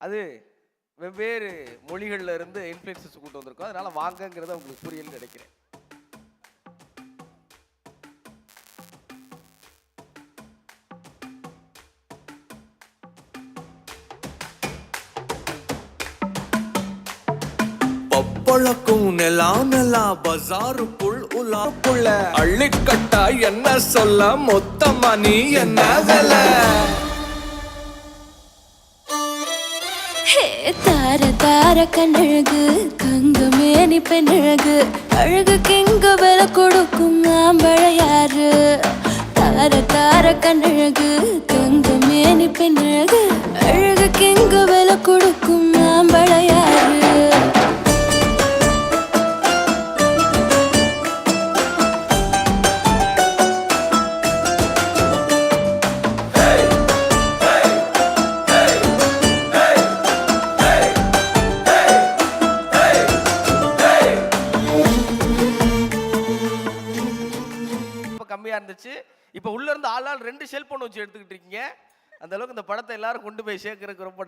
அது வெவ்வேறு மொழிகள்ல இருந்து இன்ஃப்ளூயன்சஸ் கூட்டு வந்திருக்கோம். அதனால வாங்கங்கிறத உங்களுக்கு புரியலன்னு நினைக்கிறேன். பப்பளக்கும் நெலா நெலா பஜாருக்குள் உலாக்குள்ள அள்ளிக்கட்டா என்ன சொல்ல மொத்தமா நீ என்ன வேலை தார தார கண்ணழகு கங்கமேனி பெண்ணழகு அழகுக்கு எங்க விலை கொடுக்கும் ஆம்பழையாரு தார தார கண்ணழகு கங்கமேனி பெண்ணழகு அழகுக்கு எங்க விலை கொடுக்கும் ஆம்பழையாரு கம்மியா இருந்துச்சு. இப்ப உள்ள இருந்து ஆளால் 2 செல்போன் வச்சு எடுத்துக்கிட்டு இருக்கீங்க. அந்த அளவுக்கு இந்த படத்தை எல்லாரும் கொண்டு போய் சேர்க்கறதுக்கு ரொம்ப